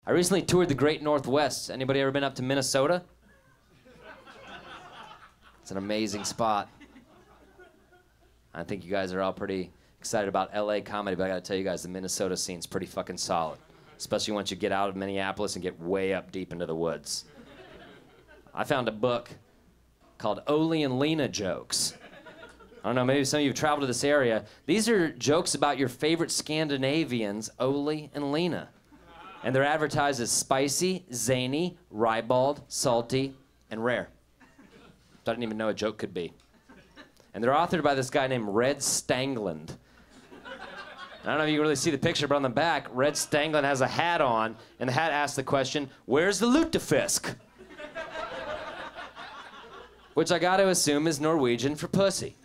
I recently toured the Great Northwest. Anybody ever been up to Minnesota? It's an amazing spot. I think you guys are all pretty excited about LA comedy, but I gotta tell you guys, the Minnesota scene's pretty fucking solid. Especially once you get out of Minneapolis and get way up deep into the woods. I found a book called Ole and Lena Jokes. I don't know, maybe some of you have traveled to this area. These are jokes about your favorite Scandinavians, Ole and Lena. And they're advertised as spicy, zany, ribald, salty, and rare. I didn't even know a joke could be. And they're authored by this guy named Red Stangland. I don't know if you can really see the picture, but on the back, Red Stangland has a hat on, and the hat asks the question, where's the lutefisk? Which I gotta assume is Norwegian for pussy.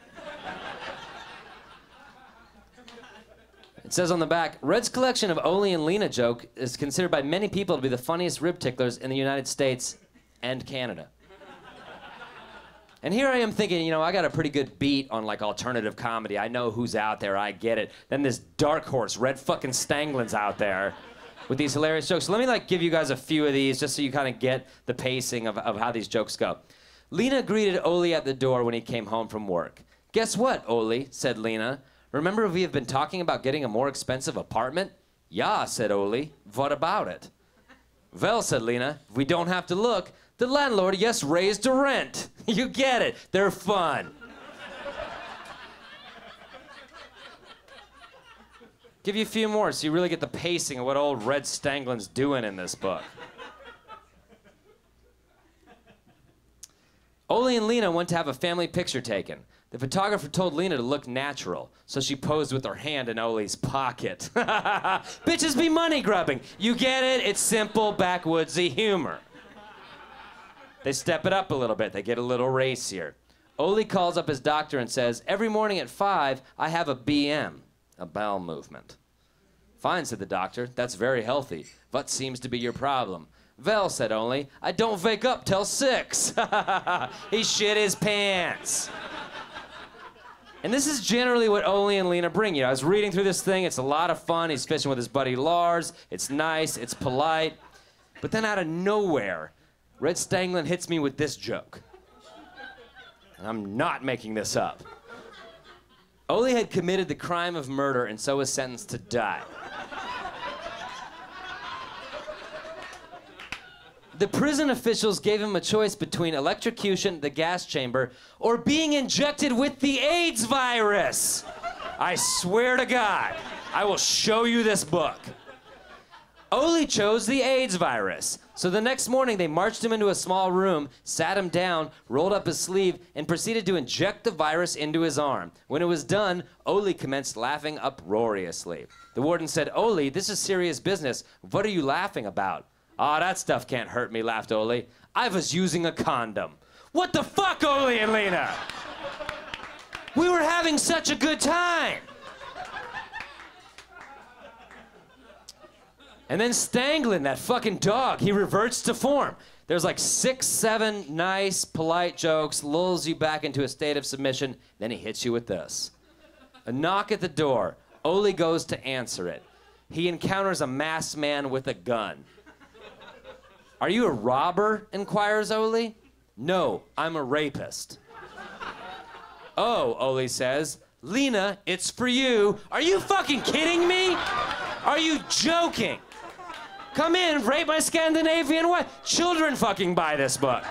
It says on the back, Red's collection of Ole and Lena joke is considered by many people to be the funniest rib ticklers in the United States and Canada. And here I am thinking, you know, I got a pretty good beat on, like, alternative comedy. I know who's out there. I get it. Then this dark horse, Red fucking Stangland's out there with these hilarious jokes. So let me, like, give you guys a few of these just so you kind of get the pacing of how these jokes go. Lena greeted Ole at the door when he came home from work. Guess what, Ole, said Lena. Remember we have been talking about getting a more expensive apartment? Yeah, said Ole. What about it? Well, said Lena, if we don't have to look, the landlord, yes, raised the rent. You get it. They're fun. Give you a few more so you really get the pacing of what old Red Stangland's doing in this book. Ole and Lena went to have a family picture taken. The photographer told Lena to look natural, so she posed with her hand in Ole's pocket. Bitches be money grubbing. You get it? It's simple, backwoodsy humor. They step it up a little bit. They get a little racier. Ole calls up his doctor and says, every morning at 5, I have a BM, a bowel movement. Fine, said the doctor. That's very healthy. What seems to be your problem? Well, said Ole, I don't wake up till 6. He shit his pants. And this is generally what Ole and Lena bring you. I was reading through this thing. It's a lot of fun. He's fishing with his buddy Lars. It's nice. It's polite. But then out of nowhere, Red Stangland hits me with this joke. And I'm not making this up. Ole had committed the crime of murder and so was sentenced to die. The prison officials gave him a choice between electrocution, the gas chamber, or being injected with the AIDS virus. I swear to God, I will show you this book. Ole chose the AIDS virus. So the next morning, they marched him into a small room, sat him down, rolled up his sleeve, and proceeded to inject the virus into his arm. When it was done, Ole commenced laughing uproariously. The warden said, Ole, this is serious business. What are you laughing about? Oh, that stuff can't hurt me, laughed Ole. I was using a condom. What the fuck, Ole and Lena? We were having such a good time. And then Stangland, that fucking dog, he reverts to form. There's like 6, 7 nice, polite jokes, lulls you back into a state of submission, then he hits you with this. A knock at the door. Ole goes to answer it. He encounters a masked man with a gun. Are you a robber? Inquires Ole. No, I'm a rapist. Oh, Ole says. Lena, it's for you. Are you fucking kidding me? Are you joking? Come in, rape my Scandinavian wife. Children fucking buy this book.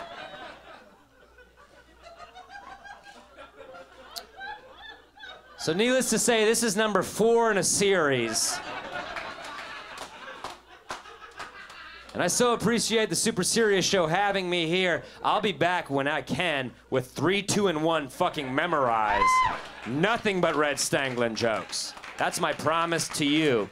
So needless to say, this is number 4 in a series. And I so appreciate the Super Serious Show having me here. I'll be back when I can with 3, 2, and 1 fucking memorized. Nothing but Red Stangland jokes. That's my promise to you.